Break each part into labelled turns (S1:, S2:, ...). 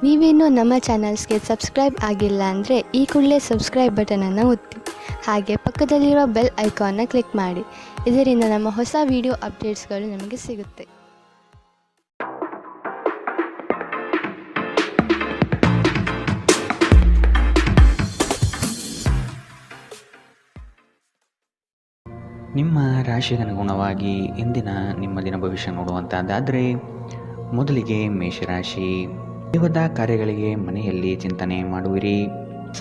S1: ನೀವೇನೂ ನಮ್ಮ ಚಾನಲ್ಸ್ಗೆ ಸಬ್ಸ್ಕ್ರೈಬ್ ಆಗಿಲ್ಲ ಅಂದರೆ ಈ ಕೂಡಲೇ ಸಬ್ಸ್ಕ್ರೈಬ್ ಬಟನನ್ನು ಒತ್ತಿ. ಹಾಗೆ ಪಕ್ಕದಲ್ಲಿರೋ ಬೆಲ್ ಐಕಾನ್ನ ಕ್ಲಿಕ್ ಮಾಡಿ. ಇದರಿಂದ ನಮ್ಮ ಹೊಸ ವಿಡಿಯೋ ಅಪ್ಡೇಟ್ಸ್ಗಳು ನಿಮಗೆ ಸಿಗುತ್ತೆ.
S2: ನಿಮ್ಮ ರಾಶಿಗೆ ಅನುಗುಣವಾಗಿ ಇಂದಿನ ನಿಮ್ಮ ದಿನ ಭವಿಷ್ಯ ನೋಡುವಂಥದ್ದಾದರೆ ಮೊದಲಿಗೆ ಮೇಷರಾಶಿ. ದೈವದ ಕಾರ್ಯಗಳಿಗೆ ಮನೆಯಲ್ಲಿ ಚಿಂತನೆ ಮಾಡುವಿರಿ.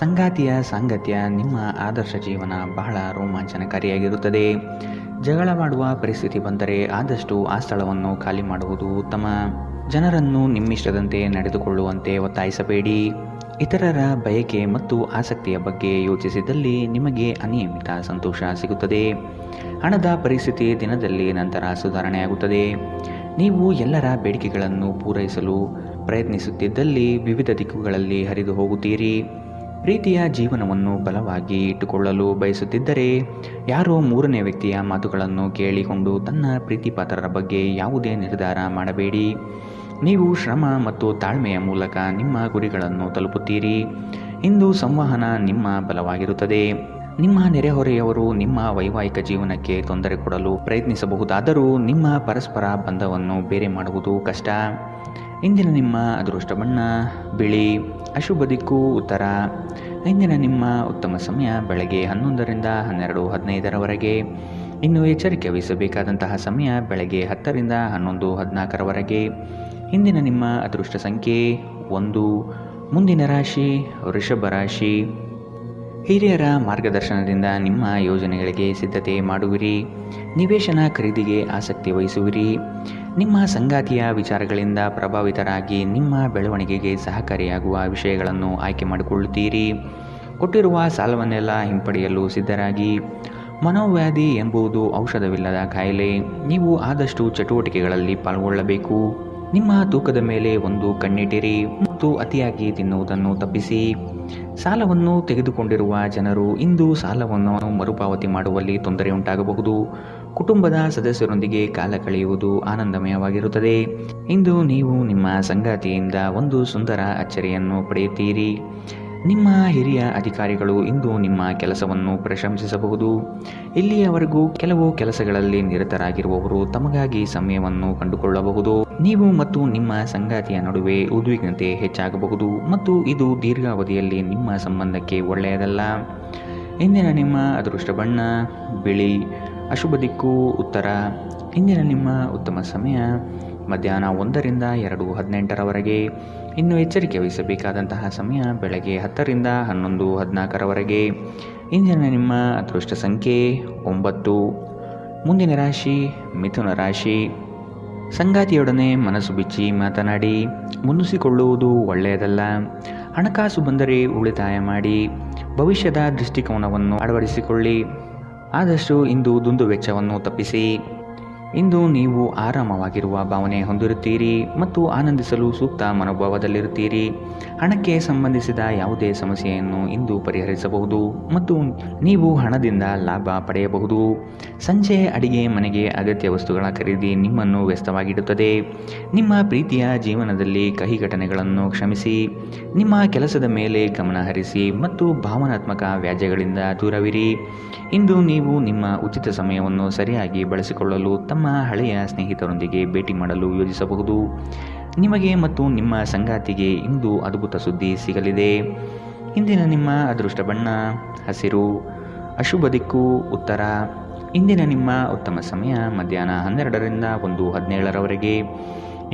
S2: ಸಂಗಾತಿಯ ಸಾಂಗತ್ಯ ನಿಮ್ಮ ಆದರ್ಶ ಜೀವನ ಬಹಳ ರೋಮಾಂಚನಕಾರಿಯಾಗಿರುತ್ತದೆ. ಜಗಳವಾಡುವ ಪರಿಸ್ಥಿತಿ ಬಂದರೆ ಆದಷ್ಟು ಆ ಸ್ಥಳವನ್ನು ಖಾಲಿ ಮಾಡುವುದು ಉತ್ತಮ. ಜನರನ್ನು ನಿಮ್ಮಿಷ್ಟದಂತೆ ನಡೆದುಕೊಳ್ಳುವಂತೆ ಒತ್ತಾಯಿಸಬೇಡಿ. ಇತರರ ಬಯಕೆ ಮತ್ತು ಆಸಕ್ತಿಯ ಬಗ್ಗೆ ಯೋಚಿಸಿದಲ್ಲಿ ನಿಮಗೆ ಅನಿಯಮಿತ ಸಂತೋಷ ಸಿಗುತ್ತದೆ. ಹಣದ ಪರಿಸ್ಥಿತಿ ದಿನದಲ್ಲಿ ನಂತರ ಸುಧಾರಣೆಯಾಗುತ್ತದೆ. ನೀವು ಎಲ್ಲರ ಬೇಡಿಕೆಗಳನ್ನು ಪೂರೈಸಲು ಪ್ರಯತ್ನಿಸುತ್ತಿದ್ದಲ್ಲಿ ವಿವಿಧ ದಿಕ್ಕುಗಳಲ್ಲಿ ಹರಿದು ಹೋಗುತ್ತೀರಿ. ಪ್ರೀತಿಯ ಜೀವನವನ್ನು ಬಲವಾಗಿ ಇಟ್ಟುಕೊಳ್ಳಲು ಬಯಸುತ್ತಿದ್ದರೆ ಯಾರೋ ಮೂರನೇ ವ್ಯಕ್ತಿಯ ಮಾತುಗಳನ್ನು ಕೇಳಿಕೊಂಡು ತನ್ನ ಪ್ರೀತಿಪಾತ್ರರ ಬಗ್ಗೆ ಯಾವುದೇ ನಿರ್ಧಾರ ಮಾಡಬೇಡಿ. ನೀವು ಶ್ರಮ ಮತ್ತು ತಾಳ್ಮೆಯ ಮೂಲಕ ನಿಮ್ಮ ಗುರಿಗಳನ್ನು ತಲುಪುತ್ತೀರಿ. ಇಂದು ಸಂವಹನ ನಿಮ್ಮ ಬಲವಾಗಿರುತ್ತದೆ. ನಿಮ್ಮ ನೆರೆಹೊರೆಯವರು ನಿಮ್ಮ ವೈವಾಹಿಕ ಜೀವನಕ್ಕೆ ತೊಂದರೆ ಕೊಡಲು ಪ್ರಯತ್ನಿಸಬಹುದಾದರೂ ನಿಮ್ಮ ಪರಸ್ಪರ ಬಂಧವನ್ನು ಬೇರೆ ಮಾಡುವುದು ಕಷ್ಟ. ಇಂದಿನ ನಿಮ್ಮ ಅದೃಷ್ಟ ಬಣ್ಣ ಬಿಳಿ. ಅಶುಭ ದಿಕ್ಕು ಉತ್ತರ. ಇಂದಿನ ನಿಮ್ಮ ಉತ್ತಮ ಸಮಯ ಬೆಳಗ್ಗೆ 11ರಿಂದ 12:15ರವರೆಗೆ. ಇನ್ನು ಎಚ್ಚರಿಕೆ ವಹಿಸಬೇಕಾದಂತಹ ಸಮಯ ಬೆಳಗ್ಗೆ 10ರಿಂದ 11:14ರವರೆಗೆ. ಇಂದಿನ ನಿಮ್ಮ ಅದೃಷ್ಟ ಸಂಖ್ಯೆ 1. ಮುಂದಿನ ರಾಶಿ ವೃಷಭ ರಾಶಿ. ಹಿರಿಯರ ಮಾರ್ಗದರ್ಶನದಿಂದ ನಿಮ್ಮ ಯೋಜನೆಗಳಿಗೆ ಸಿದ್ಧತೆ ಮಾಡುವಿರಿ. ನಿವೇಶನ ಖರೀದಿಗೆ ಆಸಕ್ತಿ ವಹಿಸುವಿರಿ. ನಿಮ್ಮ ಸಂಗಾತಿಯ ವಿಚಾರಗಳಿಂದ ಪ್ರಭಾವಿತರಾಗಿ ನಿಮ್ಮ ಬೆಳವಣಿಗೆಗೆ ಸಹಕಾರಿಯಾಗುವ ವಿಷಯಗಳನ್ನು ಆಯ್ಕೆ ಮಾಡಿಕೊಳ್ಳುತ್ತೀರಿ. ಕೊಟ್ಟಿರುವ ಸಾಲವನ್ನೆಲ್ಲ ಹಿಂಪಡೆಯಲು ಸಿದ್ಧರಾಗಿ. ಮನೋವ್ಯಾಧಿ ಎಂಬುದು ಔಷಧವಿಲ್ಲದ ಕಾಯಿಲೆ. ನೀವು ಆದಷ್ಟು ಚಟುವಟಿಕೆಗಳಲ್ಲಿ ಪಾಲ್ಗೊಳ್ಳಬೇಕು. ನಿಮ್ಮ ತೂಕದ ಮೇಲೆ ಒಂದು ಕಣ್ಣಿಟ್ಟಿರಿ ಮತ್ತು ಅತಿಯಾಗಿ ತಿನ್ನುವುದನ್ನು ತಪ್ಪಿಸಿ. ಸಾಲವನ್ನು ತೆಗೆದುಕೊಂಡಿರುವ ಜನರು ಇಂದು ಸಾಲವನ್ನು ಮರುಪಾವತಿ ಮಾಡುವಲ್ಲಿ ತೊಂದರೆಯುಂಟಾಗಬಹುದು. ಕುಟುಂಬದ ಸದಸ್ಯರೊಂದಿಗೆ ಕಾಲ ಕಳೆಯುವುದು ಆನಂದಮಯವಾಗಿರುತ್ತದೆ. ಇಂದು ನೀವು ನಿಮ್ಮ ಸಂಗಾತಿಯಿಂದ ಒಂದು ಸುಂದರ ಅಚ್ಚರಿಯನ್ನು ಪಡೆಯುತ್ತೀರಿ. ನಿಮ್ಮ ಹಿರಿಯ ಅಧಿಕಾರಿಗಳು ಇಂದು ನಿಮ್ಮ ಕೆಲಸವನ್ನು ಪ್ರಶಂಸಿಸಬಹುದು. ಇಲ್ಲಿಯವರೆಗೂ ಕೆಲವು ಕೆಲಸಗಳಲ್ಲಿ ನಿರತರಾಗಿರುವವರು ತಮಗಾಗಿ ಸಮಯವನ್ನು ಕಂಡುಕೊಳ್ಳಬಹುದು. ನೀವು ಮತ್ತು ನಿಮ್ಮ ಸಂಗಾತಿಯ ನಡುವೆ ಉದ್ವಿಗ್ನತೆ ಹೆಚ್ಚಾಗಬಹುದು ಮತ್ತು ಇದು ದೀರ್ಘಾವಧಿಯಲ್ಲಿ ನಿಮ್ಮ ಸಂಬಂಧಕ್ಕೆ ಒಳ್ಳೆಯದಲ್ಲ. ಇಂದಿನ ನಿಮ್ಮ ಅದೃಷ್ಟ ಬಣ್ಣ ಬಿಳಿ. ಅಶುಭ ದಿಕ್ಕು ಉತ್ತರ. ಇಂದಿನ ನಿಮ್ಮ ಉತ್ತಮ ಸಮಯ ಮಧ್ಯಾಹ್ನ 1ರಿಂದ 2:18ರವರೆಗೆ. ಇನ್ನು ಎಚ್ಚರಿಕೆ ವಹಿಸಬೇಕಾದಂತಹ ಸಮಯ ಬೆಳಗ್ಗೆ 10ರಿಂದ 11:14ರವರೆಗೆ. ಇಂದಿನ ನಿಮ್ಮ ಅದೃಷ್ಟ ಸಂಖ್ಯೆ 9. ಮುಂದಿನ ರಾಶಿ ಮಿಥುನ ರಾಶಿ. ಸಂಗಾತಿಯೊಡನೆ ಮನಸ್ಸು ಬಿಚ್ಚಿ ಮಾತನಾಡಿ. ಮುನಿಸಿಕೊಳ್ಳುವುದು ಒಳ್ಳೆಯದಲ್ಲ. ಹಣಕಾಸು ಬಂದರೆ ಉಳಿತಾಯ ಮಾಡಿ. ಭವಿಷ್ಯದ ದೃಷ್ಟಿಕೋನವನ್ನು ಅಳವಡಿಸಿಕೊಳ್ಳಿ. ಆದಷ್ಟು ಇಂದು ದುಂದು ವೆಚ್ಚವನ್ನು ತಪ್ಪಿಸಿ. ಇಂದು ನೀವು ಆರಾಮವಾಗಿರುವ ಭಾವನೆ ಹೊಂದಿರುತ್ತೀರಿ ಮತ್ತು ಆನಂದಿಸಲು ಸೂಕ್ತ ಮನೋಭಾವದಲ್ಲಿರುತ್ತೀರಿ. ಹಣಕ್ಕೆ ಸಂಬಂಧಿಸಿದ ಯಾವುದೇ ಸಮಸ್ಯೆಯನ್ನು ಇಂದು ಪರಿಹರಿಸಬಹುದು ಮತ್ತು ನೀವು ಹಣದಿಂದ ಲಾಭ ಪಡೆಯಬಹುದು. ಸಂಜೆ ಅಡಿಗೆ ಮನೆಗೆ ಅಗತ್ಯ ವಸ್ತುಗಳ ಖರೀದಿ ನಿಮ್ಮನ್ನು ವ್ಯಸ್ತವಾಗಿಡುತ್ತದೆ. ನಿಮ್ಮ ಪ್ರೀತಿಯ ಜೀವನದಲ್ಲಿ ಕಹಿ ಘಟನೆಗಳನ್ನು ಕ್ಷಮಿಸಿ. ನಿಮ್ಮ ಕೆಲಸದ ಮೇಲೆ ಗಮನ ಹರಿಸಿ ಮತ್ತು ಭಾವನಾತ್ಮಕ ವ್ಯಾಜ್ಯಗಳಿಂದ ದೂರವಿರಿ. ಇಂದು ನೀವು ನಿಮ್ಮ ಉಚಿತ ಸಮಯವನ್ನು ಸರಿಯಾಗಿ ಬಳಸಿಕೊಳ್ಳಲು ತಮ್ಮ ಹಳೆಯ ಸ್ನೇಹಿತರೊಂದಿಗೆ ಭೇಟಿ ಮಾಡಲು ಯೋಜಿಸಬಹುದು. ನಿಮಗೆ ಮತ್ತು ನಿಮ್ಮ ಸಂಗಾತಿಗೆ ಇಂದು ಅದ್ಭುತ ಸುದ್ದಿ ಸಿಗಲಿದೆ. ಇಂದಿನ ನಿಮ್ಮ ಅದೃಷ್ಟ ಬಣ್ಣ ಹಸಿರು. ಅಶುಭ ದಿಕ್ಕು ಉತ್ತರ. ಇಂದಿನ ನಿಮ್ಮ ಉತ್ತಮ ಸಮಯ ಮಧ್ಯಾಹ್ನ 12ರಿಂದ 1:17ರವರೆಗೆ.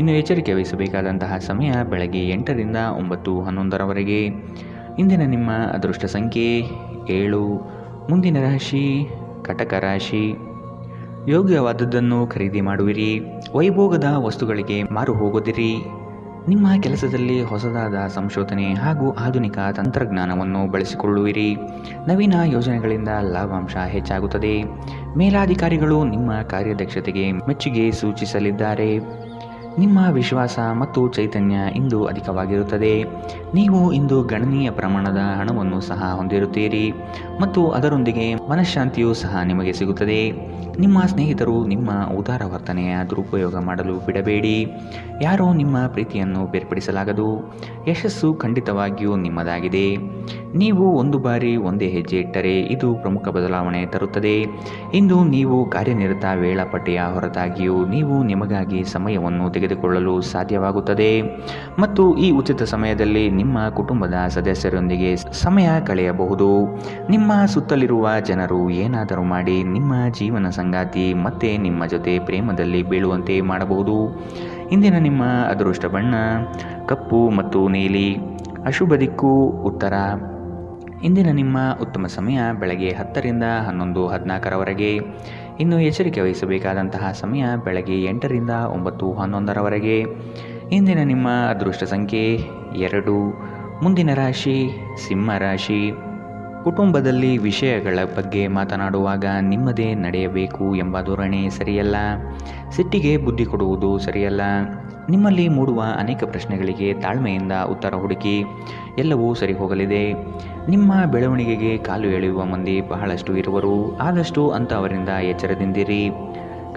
S2: ಇನ್ನು ಎಚ್ಚರಿಕೆ ವಹಿಸಬೇಕಾದಂತಹ ಸಮಯ ಬೆಳಗ್ಗೆ 8ರಿಂದ 9:11ರವರೆಗೆ. ಇಂದಿನ ನಿಮ್ಮ ಅದೃಷ್ಟ ಸಂಖ್ಯೆ 7. ಮುಂದಿನ ರಾಶಿ ಕಟಕ ರಾಶಿ. ಯೋಗ್ಯವಾದದ್ದನ್ನು ಖರೀದಿ ಮಾಡುವಿರಿ. ವೈಭೋಗದ ವಸ್ತುಗಳಿಗೆ ಮಾರು ಹೋಗೋದಿರಿ. ನಿಮ್ಮ ಕೆಲಸದಲ್ಲಿ ಹೊಸದಾದ ಸಂಶೋಧನೆ ಹಾಗೂ ಆಧುನಿಕ ತಂತ್ರಜ್ಞಾನವನ್ನು ಬಳಸಿಕೊಳ್ಳುವಿರಿ. ನವೀನ ಯೋಜನೆಗಳಿಂದ ಲಾಭಾಂಶ ಹೆಚ್ಚಾಗುತ್ತದೆ. ಮೇಲಾಧಿಕಾರಿಗಳು ನಿಮ್ಮ ಕಾರ್ಯದಕ್ಷತೆಗೆ ಮೆಚ್ಚುಗೆ ಸೂಚಿಸಲಿದ್ದಾರೆ. ನಿಮ್ಮ ವಿಶ್ವಾಸ ಮತ್ತು ಚೈತನ್ಯ ಇಂದು ಅಧಿಕವಾಗಿರುತ್ತದೆ. ನೀವು ಇಂದು ಗಣನೀಯ ಪ್ರಮಾಣದ ಹಣವನ್ನು ಸಹ ಹೊಂದಿರುತ್ತೀರಿ ಮತ್ತು ಅದರೊಂದಿಗೆ ಮನಃಶಾಂತಿಯೂ ಸಹ ನಿಮಗೆ ಸಿಗುತ್ತದೆ. ನಿಮ್ಮ ಸ್ನೇಹಿತರು ನಿಮ್ಮ ಉದಾರ ವರ್ತನೆಯ ದುರುಪಯೋಗ ಮಾಡಲು ಬಿಡಬೇಡಿ. ಯಾರೋ ನಿಮ್ಮ ಪ್ರೀತಿಯನ್ನು ಬೇರ್ಪಡಿಸಲಾಗದು. ಯಶಸ್ಸು ಖಂಡಿತವಾಗಿಯೂ ನಿಮ್ಮದಾಗಿದೆ. ನೀವು ಒಂದು ಬಾರಿ ಒಂದೇ ಹೆಜ್ಜೆ ಇಟ್ಟರೆ ಇದು ಪ್ರಮುಖ ಬದಲಾವಣೆ ತರುತ್ತದೆ. ಇಂದು ನೀವು ಕಾರ್ಯನಿರತ ವೇಳಾಪಟ್ಟಿಯ ಹೊರತಾಗಿಯೂ ನೀವು ನಿಮಗಾಗಿ ಸಮಯವನ್ನು ತೆಗೆದುಕೊಳ್ಳಲು ಸಾಧ್ಯವಾಗುತ್ತದೆ ಮತ್ತು ಈ ಉಚಿತ ಸಮಯದಲ್ಲಿ ನಿಮ್ಮ ಕುಟುಂಬದ ಸದಸ್ಯರೊಂದಿಗೆ ಸಮಯ ಕಳೆಯಬಹುದು. ನಿಮ್ಮ ಸುತ್ತಲಿರುವ ಜನರು ಏನಾದರೂ ಮಾಡಿ ನಿಮ್ಮ ಜೀವನ ಸಂಗಾತಿ ಮತ್ತೆ ನಿಮ್ಮ ಜೊತೆ ಪ್ರೇಮದಲ್ಲಿ ಬೀಳುವಂತೆ ಮಾಡಬಹುದು. ಇಂದಿನ ನಿಮ್ಮ ಅದೃಷ್ಟ ಬಣ್ಣ ಕಪ್ಪು ಮತ್ತು ನೀಲಿ. ಅಶುಭ ದಿಕ್ಕು ಉತ್ತರ. ಇಂದಿನ ನಿಮ್ಮ ಉತ್ತಮ ಸಮಯ ಬೆಳಗ್ಗೆ 10 ರಿಂದ 11:14 ಇನ್ನು ಎಚ್ಚರಿಕೆ ವಹಿಸಬೇಕಾದಂತಹ ಸಮಯ ಬೆಳಗ್ಗೆ 8 ರಿಂದ 9:11 ಇಂದಿನ ನಿಮ್ಮ ಅದೃಷ್ಟ ಸಂಖ್ಯೆ 2. ಮುಂದಿನ ರಾಶಿ ಸಿಂಹ ರಾಶಿ. ಕುಟುಂಬದಲ್ಲಿ ವಿಷಯಗಳ ಬಗ್ಗೆ ಮಾತನಾಡುವಾಗ ನಿಮ್ಮದೇ ನಡೆಯಬೇಕು ಎಂಬ ಧೋರಣೆ ಸರಿಯಲ್ಲ. ಸಿಟ್ಟಿಗೆ ಬುದ್ಧಿ ಕೊಡುವುದು ಸರಿಯಲ್ಲ. ನಿಮ್ಮಲ್ಲಿ ಮೂಡುವ ಅನೇಕ ಪ್ರಶ್ನೆಗಳಿಗೆ ತಾಳ್ಮೆಯಿಂದ ಉತ್ತರ ಹುಡುಕಿ. ಎಲ್ಲವೂ ಸರಿ ಹೋಗಲಿದೆ. ನಿಮ್ಮ ಬೆಳವಣಿಗೆಗೆ ಕಾಲು ಎಳೆಯುವ ಮಂದಿ ಬಹಳಷ್ಟು ಇರುವರು. ಆದಷ್ಟು ಅಂಥವರಿಂದ ಎಚ್ಚರದಿಂದಿರಿ.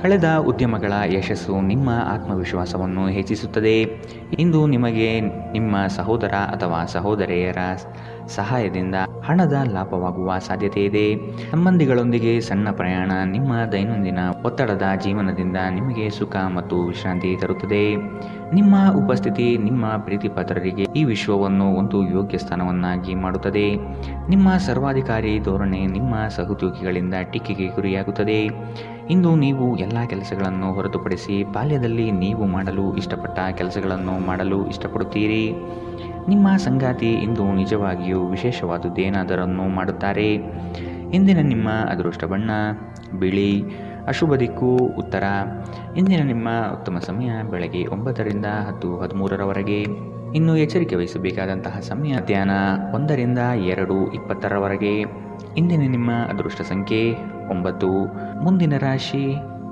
S2: ಕಳೆದ ಉದ್ಯಮಗಳ ಯಶಸ್ಸು ನಿಮ್ಮ ಆತ್ಮವಿಶ್ವಾಸವನ್ನು ಹೆಚ್ಚಿಸುತ್ತದೆ. ಇಂದು ನಿಮಗೆ ನಿಮ್ಮ ಸಹೋದರ ಅಥವಾ ಸಹೋದರಿಯರ ಸಹಾಯದಿಂದ ಹಣದ ಲಾಭವಾಗುವ ಸಾಧ್ಯತೆ ಇದೆ. ಸಂಬಂಧಿಗಳೊಂದಿಗೆ ಸಣ್ಣ ಪ್ರಯಾಣ ನಿಮ್ಮ ದೈನಂದಿನ ಒತ್ತಡದ ಜೀವನದಿಂದ ನಿಮಗೆ ಸುಖ ಮತ್ತು ವಿಶ್ರಾಂತಿ ತರುತ್ತದೆ. ನಿಮ್ಮ ಉಪಸ್ಥಿತಿ ನಿಮ್ಮ ಪ್ರೀತಿಪಾತ್ರರಿಗೆ ಈ ವಿಶ್ವವನ್ನು ಒಂದು ಯೋಗ್ಯ ಸ್ಥಾನವನ್ನಾಗಿ ಮಾಡುತ್ತದೆ. ನಿಮ್ಮ ಸರ್ವಾಧಿಕಾರಿ ಧೋರಣೆ ನಿಮ್ಮ ಸಹೋದ್ಯೋಗಿಗಳಿಂದ ಟೀಕೆಗೆ ಗುರಿಯಾಗುತ್ತದೆ. ಇಂದು ನೀವು ಎಲ್ಲ ಕೆಲಸಗಳನ್ನು ಹೊರತುಪಡಿಸಿ ಬಾಲ್ಯದಲ್ಲಿ ನೀವು ಮಾಡಲು ಇಷ್ಟಪಟ್ಟ ಕೆಲಸಗಳನ್ನು ಮಾಡಲು ಇಷ್ಟಪಡುತ್ತೀರಿ. ನಿಮ್ಮ ಸಂಗಾತಿ ಇಂದು ನಿಜವಾಗಿಯೂ ವಿಶೇಷವಾದುದೇನಾದರನ್ನು ಮಾಡುತ್ತಾರೆ. ಇಂದಿನ ನಿಮ್ಮ ಅದೃಷ್ಟ ಬಣ್ಣ ಬಿಳಿ. ಅಶುಭ ದಿಕ್ಕು ಉತ್ತರ. ಇಂದಿನ ನಿಮ್ಮ ಉತ್ತಮ ಸಮಯ ಬೆಳಗ್ಗೆ 9 ರಿಂದ 10:13 ಇನ್ನು ಎಚ್ಚರಿಕೆ ವಹಿಸಬೇಕಾದಂತಹ ಸಮಯ ಮಧ್ಯಾಹ್ನ 1 ರಿಂದ 2:20 ಇಂದಿನ ನಿಮ್ಮ ಅದೃಷ್ಟ ಸಂಖ್ಯೆ 9. ಮುಂದಿನ ರಾಶಿ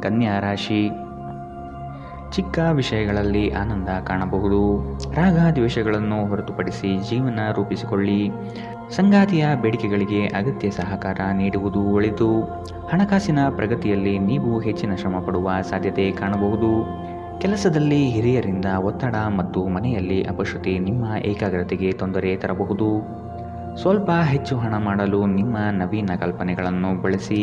S2: ಕನ್ಯಾ ರಾಶಿ. ಚಿಕ್ಕ ವಿಷಯಗಳಲ್ಲಿ ಆನಂದ ಕಾಣಬಹುದು. ರಾಗ ದ್ವೇಷಗಳನ್ನು ಹೊರತುಪಡಿಸಿ ಜೀವನ ರೂಪಿಸಿಕೊಳ್ಳಿ. ಸಂಗಾತಿಯ ಬೇಡಿಕೆಗಳಿಗೆ ಅಗತ್ಯ ಸಹಕಾರ ನೀಡುವುದು ಒಳಿತು. ಹಣಕಾಸಿನ ಪ್ರಗತಿಯಲ್ಲಿ ನೀವು ಹೆಚ್ಚಿನ ಶ್ರಮ ಪಡುವ ಸಾಧ್ಯತೆ ಕಾಣಬಹುದು. ಕೆಲಸದಲ್ಲಿ ಹಿರಿಯರಿಂದ ಒತ್ತಡ ಮತ್ತು ಮನೆಯಲ್ಲಿ ಅಪಶ್ರುತಿ ನಿಮ್ಮ ಏಕಾಗ್ರತೆಗೆ ತೊಂದರೆ ತರಬಹುದು. ಸ್ವಲ್ಪ ಹೆಚ್ಚು ಹಣ ಮಾಡಲು ನಿಮ್ಮ ನವೀನ ಕಲ್ಪನೆಗಳನ್ನು ಬಳಸಿ.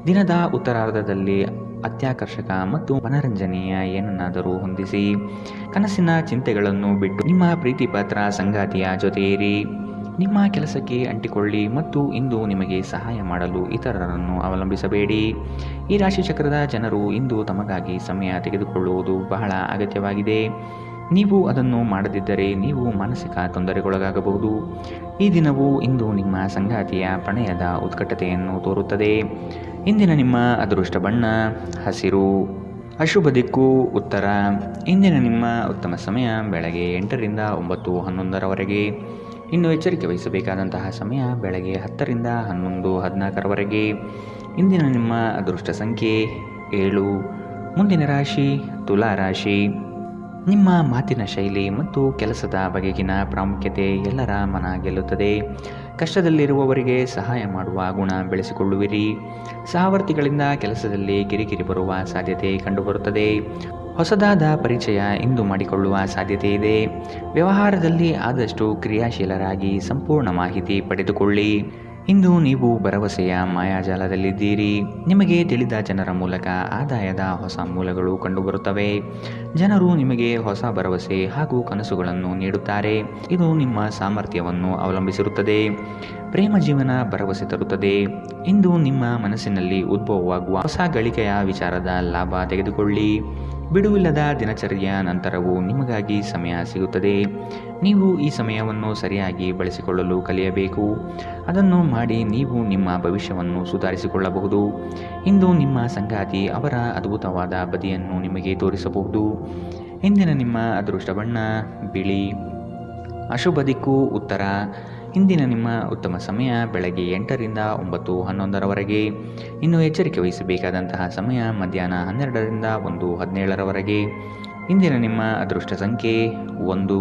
S2: ದಿನದ ಉತ್ತರಾರ್ಧದಲ್ಲಿ ಅತ್ಯಾಕರ್ಷಕ ಮತ್ತು ಮನರಂಜನೆಯ ಏನನ್ನಾದರೂ ಹೊಂದಿಸಿ. ಕನಸಿನ ಚಿಂತೆಗಳನ್ನು ಬಿಟ್ಟು ನಿಮ್ಮ ಪ್ರೀತಿಪಾತ್ರ ಸಂಗಾತಿಯ ಜೊತೆ ಇರಿ. ನಿಮ್ಮ ಕೆಲಸಕ್ಕೆ ಅಂಟಿಕೊಳ್ಳಿ ಮತ್ತು ಇಂದು ನಿಮಗೆ ಸಹಾಯ ಮಾಡಲು ಇತರರನ್ನು ಅವಲಂಬಿಸಬೇಡಿ. ಈ ರಾಶಿಚಕ್ರದ ಜನರು ಇಂದು ತಮಗಾಗಿ ಸಮಯ ತೆಗೆದುಕೊಳ್ಳುವುದು ಬಹಳ ಅಗತ್ಯವಾಗಿದೆ. ನೀವು ಅದನ್ನು ಮಾಡದಿದ್ದರೆ ನೀವು ಮಾನಸಿಕ ತೊಂದರೆಗೊಳಗಾಗಬಹುದು. ಈ ದಿನವು ಇಂದು ನಿಮ್ಮ ಸಂಗಾತಿಯ ಪ್ರಣಯದ ಉತ್ಕಟತೆಯನ್ನು ತೋರುತ್ತದೆ. ಇಂದಿನ ನಿಮ್ಮ ಅದೃಷ್ಟ ಬಣ್ಣ ಹಸಿರು. ಅಶುಭ ದಿಕ್ಕು ಉತ್ತರ. ಇಂದಿನ ನಿಮ್ಮ ಉತ್ತಮ ಸಮಯ ಬೆಳಗ್ಗೆ 8 ರಿಂದ 9:11 ಇನ್ನು ಎಚ್ಚರಿಕೆ ವಹಿಸಬೇಕಾದಂತಹ ಸಮಯ ಬೆಳಗ್ಗೆ 10 ರಿಂದ 11:14 ಇಂದಿನ ನಿಮ್ಮ ಅದೃಷ್ಟ ಸಂಖ್ಯೆ 7. ಮುಂದಿನ ರಾಶಿ ತುಲಾ ರಾಶಿ. ನಿಮ್ಮ ಮಾತಿನ ಶೈಲಿ ಮತ್ತು ಕೆಲಸದ ಬಗೆಗಿನ ಪ್ರಾಮುಖ್ಯತೆ ಎಲ್ಲರ ಮನ ಗೆಲ್ಲುತ್ತದೆ. ಕಷ್ಟದಲ್ಲಿರುವವರಿಗೆ ಸಹಾಯ ಮಾಡುವ ಗುಣ ಬೆಳೆಸಿಕೊಳ್ಳುವಿರಿ. ಸಹವರ್ತಿಗಳಿಂದ ಕೆಲಸದಲ್ಲಿ ಕಿರಿಕಿರಿ ಬರುವ ಸಾಧ್ಯತೆ ಕಂಡುಬರುತ್ತದೆ. ಹೊಸದಾದ ಪರಿಚಯ ಇಂದು ಮಾಡಿಕೊಳ್ಳುವ ಸಾಧ್ಯತೆ ಇದೆ. ವ್ಯವಹಾರದಲ್ಲಿ ಆದಷ್ಟು ಕ್ರಿಯಾಶೀಲರಾಗಿ ಸಂಪೂರ್ಣ ಮಾಹಿತಿ ಪಡೆದುಕೊಳ್ಳಿ. ಇಂದು ನೀವು ಭರವಸೆಯ ಮಾಯಾಜಾಲದಲ್ಲಿದ್ದೀರಿ. ನಿಮಗೆ ತಿಳಿದ ಜನರ ಮೂಲಕ ಆದಾಯದ ಹೊಸ ಮೂಲಗಳು ಕಂಡುಬರುತ್ತವೆ. ಜನರು ನಿಮಗೆ ಹೊಸ ಭರವಸೆ ಹಾಗೂ ಕನಸುಗಳನ್ನು ನೀಡುತ್ತಾರೆ. ಇದು ನಿಮ್ಮ ಸಾಮರ್ಥ್ಯವನ್ನು ಅವಲಂಬಿಸಿರುತ್ತದೆ. ಪ್ರೇಮ ಜೀವನ ಭರವಸೆ ತರುತ್ತದೆ. ಇಂದು ನಿಮ್ಮ ಮನಸ್ಸಿನಲ್ಲಿ ಉದ್ಭವವಾಗುವ ಹೊಸ ಗಳಿಕೆಯ ವಿಚಾರದ ಲಾಭ ತೆಗೆದುಕೊಳ್ಳಿ. ಬಿಡುವಿಲ್ಲದ ದಿನಚರಿಯ ನಂತರವೂ ನಿಮಗಾಗಿ ಸಮಯ ಸಿಗುತ್ತದೆ. ನೀವು ಈ ಸಮಯವನ್ನು ಸರಿಯಾಗಿ ಬಳಸಿಕೊಳ್ಳಲು ಕಲಿಯಬೇಕು. ಅದನ್ನು ಮಾಡಿ ನೀವು ನಿಮ್ಮ ಭವಿಷ್ಯವನ್ನು ಸುಧಾರಿಸಿಕೊಳ್ಳಬಹುದು. ಇಂದು ನಿಮ್ಮ ಸಂಗಾತಿ ಅವರ ಅದ್ಭುತವಾದ ಬದಿಯನ್ನು ನಿಮಗೆ ತೋರಿಸಬಹುದು. ಇಂದಿನ ನಿಮ್ಮ ಅದೃಷ್ಟ ಬಣ್ಣ ಬಿಳಿ. ಅಶುಭ ದಿಕ್ಕು ಉತ್ತರ. ಇಂದಿನ ನಿಮ್ಮ ಉತ್ತಮ ಸಮಯ ಬೆಳಗ್ಗೆ 8 ರಿಂದ 9:11 ಇನ್ನು ಎಚ್ಚರಿಕೆ ವಹಿಸಬೇಕಾದಂತಹ ಸಮಯ ಮಧ್ಯಾಹ್ನ 12 ರಿಂದ 1:17 ಇನ್ನು ಇಂದಿನ ನಿಮ್ಮ ಅದೃಷ್ಟ ಸಂಖ್ಯೆ 1.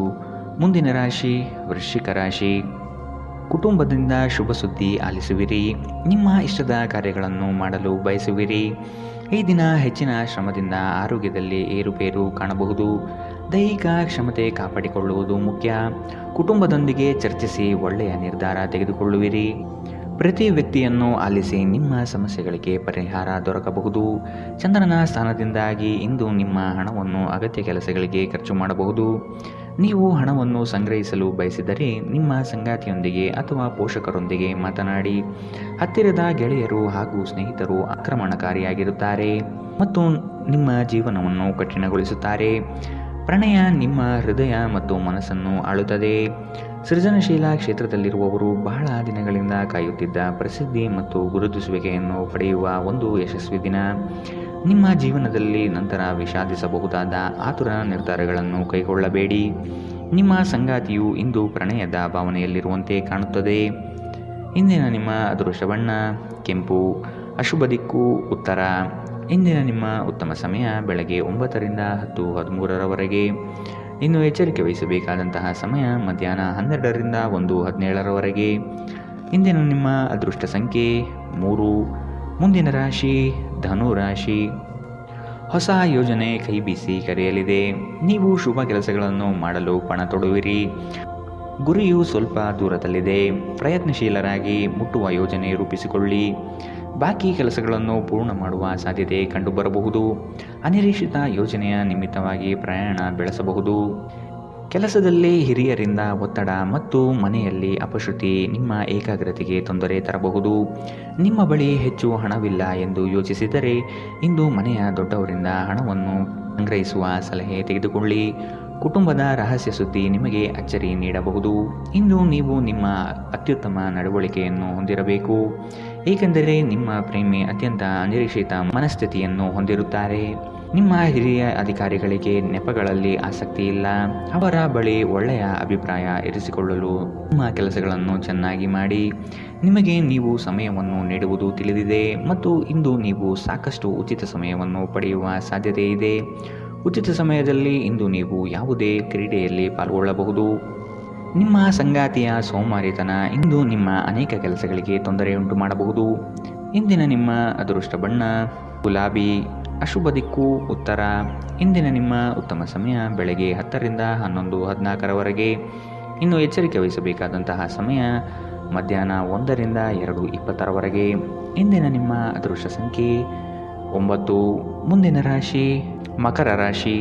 S2: ಮುಂದಿನ ರಾಶಿ ವೃಶ್ಚಿಕ ರಾಶಿ. ಕುಟುಂಬದಿಂದ ಶುಭ ಸುದ್ದಿ ಆಲಿಸುವಿರಿ. ನಿಮ್ಮ ಇಷ್ಟದ ಕಾರ್ಯಗಳನ್ನು ಮಾಡಲು ಬಯಸುವಿರಿ. ಈ ದಿನ ಹೆಚ್ಚಿನ ಶ್ರಮದಿಂದ ಆರೋಗ್ಯದಲ್ಲಿ ಏರುಪೇರು ಕಾಣಬಹುದು. ದೈಹಿಕ ಕ್ಷಮತೆ ಕಾಪಾಡಿಕೊಳ್ಳುವುದು ಮುಖ್ಯ. ಕುಟುಂಬದೊಂದಿಗೆ ಚರ್ಚಿಸಿ ಒಳ್ಳೆಯ ನಿರ್ಧಾರ ತೆಗೆದುಕೊಳ್ಳುವಿರಿ. ಪ್ರತಿ ವ್ಯಕ್ತಿಯನ್ನು ಆಲಿಸಿ ನಿಮ್ಮ ಸಮಸ್ಯೆಗಳಿಗೆ ಪರಿಹಾರ ದೊರಕಬಹುದು. ಚಂದ್ರನ ಸ್ಥಾನದಿಂದಾಗಿ ಇಂದು ನಿಮ್ಮ ಹಣವನ್ನು ಅಗತ್ಯ ಕೆಲಸಗಳಿಗೆ ಖರ್ಚು ಮಾಡಬಹುದು. ನೀವು ಹಣವನ್ನು ಸಂಗ್ರಹಿಸಲು ಬಯಸಿದರೆ ನಿಮ್ಮ ಸಂಗಾತಿಯೊಂದಿಗೆ ಅಥವಾ ಪೋಷಕರೊಂದಿಗೆ ಮಾತನಾಡಿ. ಹತ್ತಿರದ ಗೆಳೆಯರು ಹಾಗೂ ಸ್ನೇಹಿತರು ಆಕ್ರಮಣಕಾರಿಯಾಗಿರುತ್ತಾರೆ ಮತ್ತು ನಿಮ್ಮ ಜೀವನವನ್ನು ಕಠಿಣಗೊಳಿಸುತ್ತಾರೆ. ಪ್ರಣಯ ನಿಮ್ಮ ಹೃದಯ ಮತ್ತು ಮನಸ್ಸನ್ನು ಆಳುತ್ತದೆ. ಸೃಜನಶೀಲ ಕ್ಷೇತ್ರದಲ್ಲಿರುವವರು ಬಹಳ ದಿನಗಳಿಂದ ಕಾಯುತ್ತಿದ್ದ ಪ್ರಸಿದ್ಧಿ ಮತ್ತು ಗುರುತಿಸುವಿಕೆಯನ್ನು ಪಡೆಯುವ ಒಂದು ಯಶಸ್ವಿ ದಿನ. ನಿಮ್ಮ ಜೀವನದಲ್ಲಿ ನಂತರ ವಿಷಾದಿಸಬಹುದಾದ ಆತುರ ನಿರ್ಧಾರಗಳನ್ನು ಕೈಗೊಳ್ಳಬೇಡಿ. ನಿಮ್ಮ ಸಂಗಾತಿಯು ಇಂದು ಪ್ರಣಯದ ಭಾವನೆಯಲ್ಲಿರುವಂತೆ ಕಾಣುತ್ತದೆ. ಇಂದಿನ ನಿಮ್ಮ ಅದೃಷ್ಟ ಬಣ್ಣ ಕೆಂಪು. ಅಶುಭ ದಿಕ್ಕು ಉತ್ತರ. ಇಂದಿನ ನಿಮ್ಮ ಉತ್ತಮ ಸಮಯ ಬೆಳಗ್ಗೆ 9ರಿಂದ 10:13ರವರೆಗೆ. ಇನ್ನು ಎಚ್ಚರಿಕೆ ವಹಿಸಬೇಕಾದಂತಹ ಸಮಯ ಮಧ್ಯಾಹ್ನ 12ರಿಂದ 1:17ರವರೆಗೆ. ಇಂದಿನ ನಿಮ್ಮ ಅದೃಷ್ಟ ಸಂಖ್ಯೆ 3. ಮುಂದಿನ ರಾಶಿ ಧನು ರಾಶಿ. ಹೊಸ ಯೋಜನೆ ಕೈ ಬೀಸಿ ಕರೆಯಲಿದೆ. ನೀವು ಶುಭ ಕೆಲಸಗಳನ್ನು ಮಾಡಲು ಪಣ ತೊಡುವಿರಿ. ಗುರಿಯು ಸ್ವಲ್ಪ ದೂರದಲ್ಲಿದೆ. ಪ್ರಯತ್ನಶೀಲರಾಗಿ ಮುಟ್ಟುವ ಯೋಜನೆ ರೂಪಿಸಿಕೊಳ್ಳಿ. ಬಾಕಿ ಕೆಲಸಗಳನ್ನು ಪೂರ್ಣ ಮಾಡುವ ಸಾಧ್ಯತೆ ಕಂಡುಬರಬಹುದು. ಅನಿರೀಕ್ಷಿತ ಯೋಜನೆಯ ನಿಮಿತ್ತವಾಗಿ ಪ್ರಯಾಣ ಬೆಳೆಸಬಹುದು. ಕೆಲಸದಲ್ಲಿ ಹಿರಿಯರಿಂದ ಒತ್ತಡ ಮತ್ತು ಮನೆಯಲ್ಲಿ ಅಪಶ್ರುತಿ ನಿಮ್ಮ ಏಕಾಗ್ರತೆಗೆ ತೊಂದರೆ ತರಬಹುದು. ನಿಮ್ಮ ಬಳಿ ಹೆಚ್ಚು ಹಣವಿಲ್ಲ ಎಂದು ಯೋಚಿಸಿದರೆ ಇಂದು ಮನೆಯ ದೊಡ್ಡವರಿಂದ ಹಣವನ್ನು ಸಂಗ್ರಹಿಸುವ ಸಲಹೆ ತೆಗೆದುಕೊಳ್ಳಿ. ಕುಟುಂಬದ ರಹಸ್ಯ ಸುದ್ದಿ ನಿಮಗೆ ಅಚ್ಚರಿ ನೀಡಬಹುದು. ಇಂದು ನೀವು ನಿಮ್ಮ ಅತ್ಯುತ್ತಮ ನಡವಳಿಕೆಯನ್ನು ಹೊಂದಿರಬೇಕು, ಏಕೆಂದರೆ ನಿಮ್ಮ ಪ್ರೇಮಿ ಅತ್ಯಂತ ಅನಿರೀಕ್ಷಿತ ಮನಸ್ಥಿತಿಯನ್ನು ಹೊಂದಿರುತ್ತಾರೆ. ನಿಮ್ಮ ಹಿರಿಯ ಅಧಿಕಾರಿಗಳಿಗೆ ನೆಪಗಳಲ್ಲಿ ಆಸಕ್ತಿ ಇಲ್ಲ. ಅವರ ಬಳಿ ಒಳ್ಳೆಯ ಅಭಿಪ್ರಾಯ ಇರಿಸಿಕೊಳ್ಳಲು ನಿಮ್ಮ ಕೆಲಸಗಳನ್ನು ಚೆನ್ನಾಗಿ ಮಾಡಿ. ನಿಮಗೆ ನೀವು ಸಮಯವನ್ನು ನೀಡುವುದು ತಿಳಿದಿದೆ ಮತ್ತು ಇಂದು ನೀವು ಸಾಕಷ್ಟು ಉಚಿತ ಸಮಯವನ್ನು ಪಡೆಯುವ ಸಾಧ್ಯತೆ ಇದೆ. ಉಚಿತ ಸಮಯದಲ್ಲಿ ಇಂದು ನೀವು ಯಾವುದೇ ಕ್ರೀಡೆಯಲ್ಲಿ ಪಾಲ್ಗೊಳ್ಳಬಹುದು. ನಿಮ್ಮ ಸಂಗಾತಿಯ ಸೋಮಾರಿತನ ಇಂದು ನಿಮ್ಮ ಅನೇಕ ಕೆಲಸಗಳಿಗೆ ತೊಂದರೆಯುಂಟು ಮಾಡಬಹುದು. ಇಂದಿನ ನಿಮ್ಮ ಅದೃಷ್ಟ ಬಣ್ಣ ಗುಲಾಬಿ. ಅಶುಭ ದಿಕ್ಕು ಉತ್ತರ. ಇಂದಿನ ನಿಮ್ಮ ಉತ್ತಮ ಸಮಯ ಬೆಳಗ್ಗೆ 10ರಿಂದ 11:14ರವರೆಗೆ. ಇನ್ನು ಎಚ್ಚರಿಕೆ ವಹಿಸಬೇಕಾದಂತಹ ಸಮಯ ಮಧ್ಯಾಹ್ನ 1ರಿಂದ 2:20ರವರೆಗೆ. ಇಂದಿನ ನಿಮ್ಮ ಅದೃಷ್ಟ ಸಂಖ್ಯೆ 9. ಮುಂದಿನ ರಾಶಿ ಮಕರ ರಾಶಿ.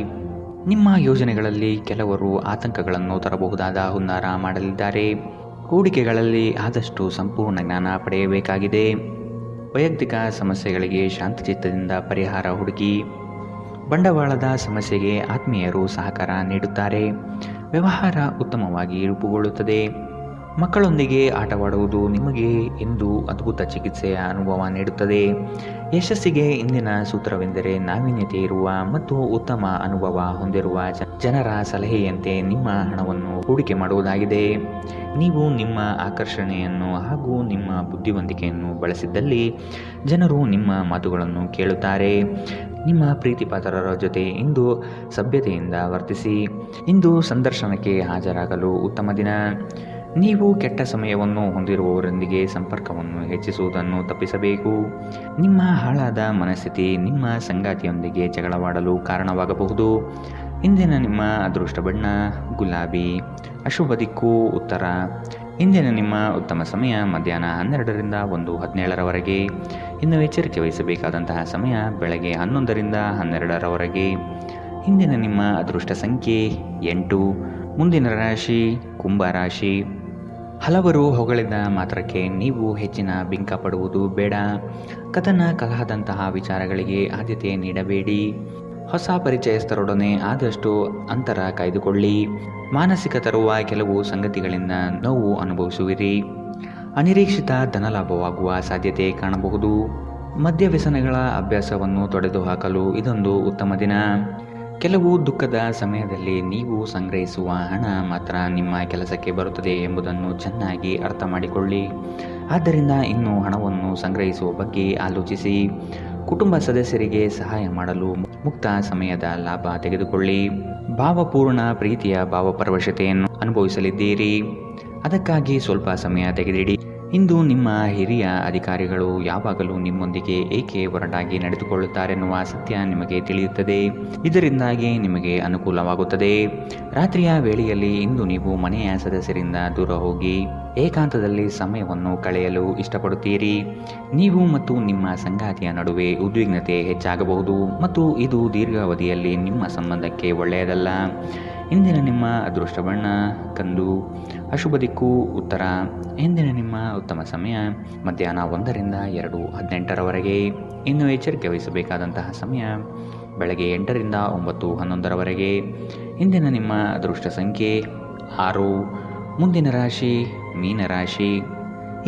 S2: ನಿಮ್ಮ ಯೋಜನೆಗಳಲ್ಲಿ ಕೆಲವರು ಆತಂಕಗಳನ್ನು ತರಬಹುದಾದ ಹುನ್ನಾರ ಮಾಡಲಿದ್ದಾರೆ. ಹೂಡಿಕೆಗಳಲ್ಲಿ ಆದಷ್ಟು ಸಂಪೂರ್ಣ ಜ್ಞಾನ ಪಡೆಯಬೇಕಾಗಿದೆ. ವೈಯಕ್ತಿಕ ಸಮಸ್ಯೆಗಳಿಗೆ ಶಾಂತಚಿತ್ತದಿಂದ ಪರಿಹಾರ ಹುಡುಕಿ. ಬಂಡವಾಳದ ಸಮಸ್ಯೆಗೆ ಆತ್ಮೀಯರು ಸಹಕಾರ ನೀಡುತ್ತಾರೆ. ವ್ಯವಹಾರ ಉತ್ತಮವಾಗಿ ರೂಪುಗೊಳ್ಳುತ್ತದೆ. ಮಕ್ಕಳೊಂದಿಗೆ ಆಟವಾಡುವುದು ನಿಮಗೆ ಇಂದು ಅದ್ಭುತ ಚಿಕಿತ್ಸೆಯ ಅನುಭವ ನೀಡುತ್ತದೆ. ಯಶಸ್ಸಿಗೆ ಇಂದಿನ ಸೂತ್ರವೆಂದರೆ ನಾವೀನ್ಯತೆ ಇರುವ ಮತ್ತು ಉತ್ತಮ ಅನುಭವ ಹೊಂದಿರುವ ಜನರ ಸಲಹೆಯಂತೆ ನಿಮ್ಮ ಹಣವನ್ನು ಹೂಡಿಕೆ ಮಾಡುವುದಾಗಿದೆ. ನೀವು ನಿಮ್ಮ ಆಕರ್ಷಣೆಯನ್ನು ಹಾಗೂ ನಿಮ್ಮ ಬುದ್ಧಿವಂತಿಕೆಯನ್ನು ಬಳಸಿದ್ದಲ್ಲಿ ಜನರು ನಿಮ್ಮ ಮಾತುಗಳನ್ನು ಕೇಳುತ್ತಾರೆ. ನಿಮ್ಮ ಪ್ರೀತಿಪಾತ್ರರ ಜೊತೆ ಇಂದು ಸಭ್ಯತೆಯಿಂದ ವರ್ತಿಸಿ. ಇಂದು ಸಂದರ್ಶನಕ್ಕೆ ಹಾಜರಾಗಲು ಉತ್ತಮ ದಿನ. ನೀವು ಕೆಟ್ಟ ಸಮಯವನ್ನು ಹೊಂದಿರುವವರೊಂದಿಗೆ ಸಂಪರ್ಕವನ್ನು ಹೆಚ್ಚಿಸುವುದನ್ನು ತಪ್ಪಿಸಬೇಕು. ನಿಮ್ಮ ಹಾಳಾದ ಮನಸ್ಥಿತಿ ನಿಮ್ಮ ಸಂಗಾತಿಯೊಂದಿಗೆ ಜಗಳವಾಡಲು ಕಾರಣವಾಗಬಹುದು. ಇಂದಿನ ನಿಮ್ಮ ಅದೃಷ್ಟ ಬಣ್ಣ ಗುಲಾಬಿ. ಅಶುಭ ದಿಕ್ಕು ಉತ್ತರ. ಇಂದಿನ ನಿಮ್ಮ ಉತ್ತಮ ಸಮಯ ಮಧ್ಯಾಹ್ನ 12ರಿಂದ 1:17ರವರೆಗೆ. ಇನ್ನು ಎಚ್ಚರಿಕೆ ವಹಿಸಬೇಕಾದಂತಹ ಸಮಯ ಬೆಳಗ್ಗೆ 11ರಿಂದ 12ರವರೆಗೆ. ಇಂದಿನ ನಿಮ್ಮ ಅದೃಷ್ಟ ಸಂಖ್ಯೆ 8. ಮುಂದಿನ ರಾಶಿ ಕುಂಭರಾಶಿ. ಹಲವರು ಹೊಗಳಿದ ಮಾತ್ರಕ್ಕೆ ನೀವು ಹೆಚ್ಚಿನ ಬಿಂಕ ಪಡುವುದು ಬೇಡ. ಕಥನ ಕಲಹದಂತಹ ವಿಚಾರಗಳಿಗೆ ಆದ್ಯತೆ ನೀಡಬೇಡಿ. ಹೊಸ ಪರಿಚಯಸ್ಥರೊಡನೆ ಆದಷ್ಟು ಅಂತರ ಕಾಯ್ದುಕೊಳ್ಳಿ. ಮಾನಸಿಕ ತರುವ ಕೆಲವು ಸಂಗತಿಗಳಿಂದ ನೋವು ಅನುಭವಿಸುವಿರಿ. ಅನಿರೀಕ್ಷಿತ ಧನಲಾಭವಾಗುವ ಸಾಧ್ಯತೆ ಕಾಣಬಹುದು. ಮದ್ಯ ವ್ಯಸನಗಳ ಅಭ್ಯಾಸವನ್ನು ತೊಡೆದುಹಾಕಲು ಇದೊಂದು ಉತ್ತಮ ದಿನ. ಕೆಲವು ದುಃಖದ ಸಮಯದಲ್ಲಿ ನೀವು ಸಂಗ್ರಹಿಸುವ ಹಣ ಮಾತ್ರ ನಿಮ್ಮ ಕೆಲಸಕ್ಕೆ ಬರುತ್ತದೆ ಎಂಬುದನ್ನು ಚೆನ್ನಾಗಿ ಅರ್ಥ ಮಾಡಿಕೊಳ್ಳಿ. ಆದ್ದರಿಂದ ಇನ್ನು ಹಣವನ್ನು ಸಂಗ್ರಹಿಸುವ ಬಗ್ಗೆ ಆಲೋಚಿಸಿ. ಕುಟುಂಬ ಸದಸ್ಯರಿಗೆ ಸಹಾಯ ಮಾಡಲು ಮುಕ್ತ ಸಮಯದ ಲಾಭ ತೆಗೆದುಕೊಳ್ಳಿ. ಭಾವಪೂರ್ಣ ಪ್ರೀತಿಯ ಭಾವಪರವಶತೆಯನ್ನು ಅನುಭವಿಸಲಿದ್ದೀರಿ. ಅದಕ್ಕಾಗಿ ಸ್ವಲ್ಪ ಸಮಯ ತೆಗೆದಿಡಿ. ಇಂದು ನಿಮ್ಮ ಹಿರಿಯ ಅಧಿಕಾರಿಗಳು ಯಾವಾಗಲೂ ನಿಮ್ಮೊಂದಿಗೆ ಏಕೆ ಒರಟಾಗಿ ನಡೆದುಕೊಳ್ಳುತ್ತಾರೆನ್ನುವ ಸತ್ಯ ನಿಮಗೆ ತಿಳಿಯುತ್ತದೆ. ಇದರಿಂದಾಗಿ ನಿಮಗೆ ಅನುಕೂಲವಾಗುತ್ತದೆ. ರಾತ್ರಿಯ ವೇಳೆಯಲ್ಲಿ ಇಂದು ನೀವು ಮನೆಯ ಸದಸ್ಯರಿಂದ ದೂರ ಹೋಗಿ ಏಕಾಂತದಲ್ಲಿ ಸಮಯವನ್ನು ಕಳೆಯಲು ಇಷ್ಟಪಡುತ್ತೀರಿ. ನೀವು ಮತ್ತು ನಿಮ್ಮ ಸಂಗಾತಿಯ ನಡುವೆ ಉದ್ವಿಗ್ನತೆ ಹೆಚ್ಚಾಗಬಹುದು ಮತ್ತು ಇದು ದೀರ್ಘಾವಧಿಯಲ್ಲಿ ನಿಮ್ಮ ಸಂಬಂಧಕ್ಕೆ ಒಳ್ಳೆಯದಲ್ಲ. ಇಂದಿನ ನಿಮ್ಮ ಅದೃಷ್ಟ ಬಣ್ಣ ಕಂದು, ಅಶುಭ ದಿಕ್ಕು ಉತ್ತರ. ಇಂದಿನ ನಿಮ್ಮ ಉತ್ತಮ ಸಮಯ ಮಧ್ಯಾಹ್ನ 1ರಿಂದ 2:18ರವರೆಗೆ. ಇನ್ನು ಎಚ್ಚರಿಕೆ ವಹಿಸಬೇಕಾದಂತಹ ಸಮಯ ಬೆಳಗ್ಗೆ 8ರಿಂದ 9:11ರವರೆಗೆ. ಇಂದಿನ ನಿಮ್ಮ ಅದೃಷ್ಟ ಸಂಖ್ಯೆ 6. ಮುಂದಿನ ರಾಶಿ ಮೀನರಾಶಿ.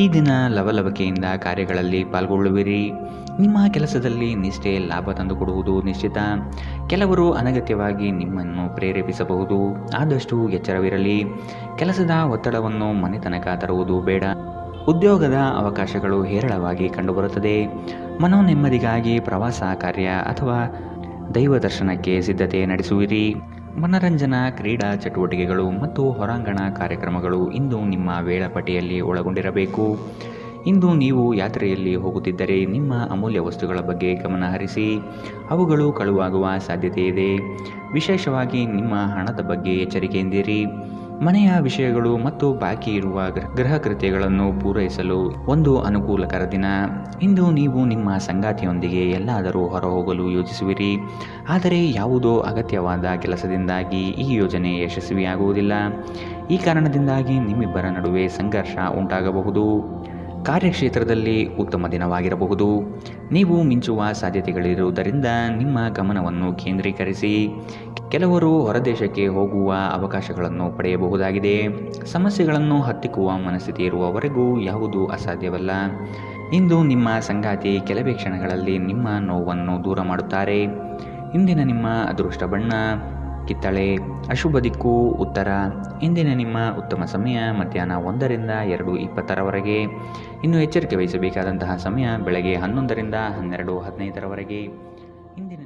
S2: ಈ ದಿನ ಲವಲವಿಕೆಯಿಂದ ಕಾರ್ಯಗಳಲ್ಲಿ ಪಾಲ್ಗೊಳ್ಳುವಿರಿ. ನಿಮ್ಮ ಕೆಲಸದಲ್ಲಿ ನಿಷ್ಠೆ ಲಾಭ ತಂದುಕೊಡುವುದು ನಿಶ್ಚಿತ. ಕೆಲವರು ಅನಗತ್ಯವಾಗಿ ನಿಮ್ಮನ್ನು ಪ್ರೇರೇಪಿಸಬಹುದು, ಆದಷ್ಟು ಎಚ್ಚರವಿರಲಿ. ಕೆಲಸದ ಒತ್ತಡವನ್ನು ಮನೆ ತನಕ ತರುವುದು ಬೇಡ. ಉದ್ಯೋಗದ ಅವಕಾಶಗಳು ಹೇರಳವಾಗಿ ಕಂಡುಬರುತ್ತದೆ. ಮನೋನೆಮ್ಮದಿಗಾಗಿ ಪ್ರವಾಸ ಕಾರ್ಯ ಅಥವಾ ದೈವ ದರ್ಶನಕ್ಕೆ ಸಿದ್ಧತೆ ನಡೆಸುವಿರಿ. ಮನರಂಜನಾ ಕ್ರೀಡಾ ಚಟುವಟಿಕೆಗಳು ಮತ್ತು ಹೊರಾಂಗಣ ಕಾರ್ಯಕ್ರಮಗಳು ಇಂದು ನಿಮ್ಮ ವೇಳಾಪಟ್ಟಿಯಲ್ಲಿ ಒಳಗೊಂಡಿರಬೇಕು. ಇಂದು ನೀವು ಯಾತ್ರೆಯಲ್ಲಿ ಹೋಗುತ್ತಿದ್ದರೆ ನಿಮ್ಮ ಅಮೂಲ್ಯ ವಸ್ತುಗಳ ಬಗ್ಗೆ ಗಮನ ಹರಿಸಿ. ಅವುಗಳು ಕಳುವಾಗುವ ಸಾಧ್ಯತೆ ಇದೆ. ವಿಶೇಷವಾಗಿ ನಿಮ್ಮ ಹಣದ ಬಗ್ಗೆ ಎಚ್ಚರಿಕೆಯಿಂದಿರಿ. ಮನೆಯ ವಿಷಯಗಳು ಮತ್ತು ಬಾಕಿ ಇರುವ ಗೃಹ ಕೃತ್ಯಗಳನ್ನು ಪೂರೈಸಲು ಒಂದು ಅನುಕೂಲಕರ ದಿನ. ಇಂದು ನೀವು ನಿಮ್ಮ ಸಂಗಾತಿಯೊಂದಿಗೆ ಎಲ್ಲಾದರೂ ಹೊರಹೋಗಲು ಯೋಜಿಸುವಿರಿ. ಆದರೆ ಯಾವುದೋ ಅಗತ್ಯವಾದ ಕೆಲಸದಿಂದಾಗಿ ಈ ಯೋಜನೆ ಯಶಸ್ವಿಯಾಗುವುದಿಲ್ಲ. ಈ ಕಾರಣದಿಂದಾಗಿ ನಿಮ್ಮಿಬ್ಬರ ನಡುವೆ ಸಂಘರ್ಷ ಉಂಟಾಗಬಹುದು. ಕಾರ್ಯಕ್ಷೇತ್ರದಲ್ಲಿ ಉತ್ತಮ ದಿನವಾಗಿರಬಹುದು. ನೀವು ಮಿಂಚುವ ಸಾಧ್ಯತೆಗಳಿರುವುದರಿಂದ ನಿಮ್ಮ ಗಮನವನ್ನು ಕೇಂದ್ರೀಕರಿಸಿ. ಕೆಲವರು ಹೊರದೇಶಕ್ಕೆ ಹೋಗುವ ಅವಕಾಶಗಳನ್ನು ಪಡೆಯಬಹುದಾಗಿದೆ. ಸಮಸ್ಯೆಗಳನ್ನು ಹತ್ತಿಕ್ಕುವ ಮನಸ್ಥಿತಿ ಇರುವವರೆಗೂ ಯಾವುದೂ ಅಸಾಧ್ಯವಲ್ಲ. ಇಂದು ನಿಮ್ಮ ಸಂಗಾತಿ ಕೆಲವೇ ಕ್ಷಣಗಳಲ್ಲಿ ನಿಮ್ಮ ನೋವನ್ನು ದೂರ ಮಾಡುತ್ತಾರೆ. ಇಂದಿನ ನಿಮ್ಮ ಅದೃಷ್ಟ ಬಣ್ಣ ಕಿತ್ತಳೆ, ಅಶುಭ ದಿಕ್ಕು ಉತ್ತರ. ಇಂದಿನ ನಿಮ್ಮ ಉತ್ತಮ ಸಮಯ ಮಧ್ಯಾಹ್ನ 1ರಿಂದ 2:20ರವರೆಗೆ. ಇನ್ನು ಎಚ್ಚರಿಕೆ ವಹಿಸಬೇಕಾದಂತಹ ಸಮಯ ಬೆಳಗ್ಗೆ 11ರಿಂದ 12:15ರವರೆಗೆ. ಇಂದಿನ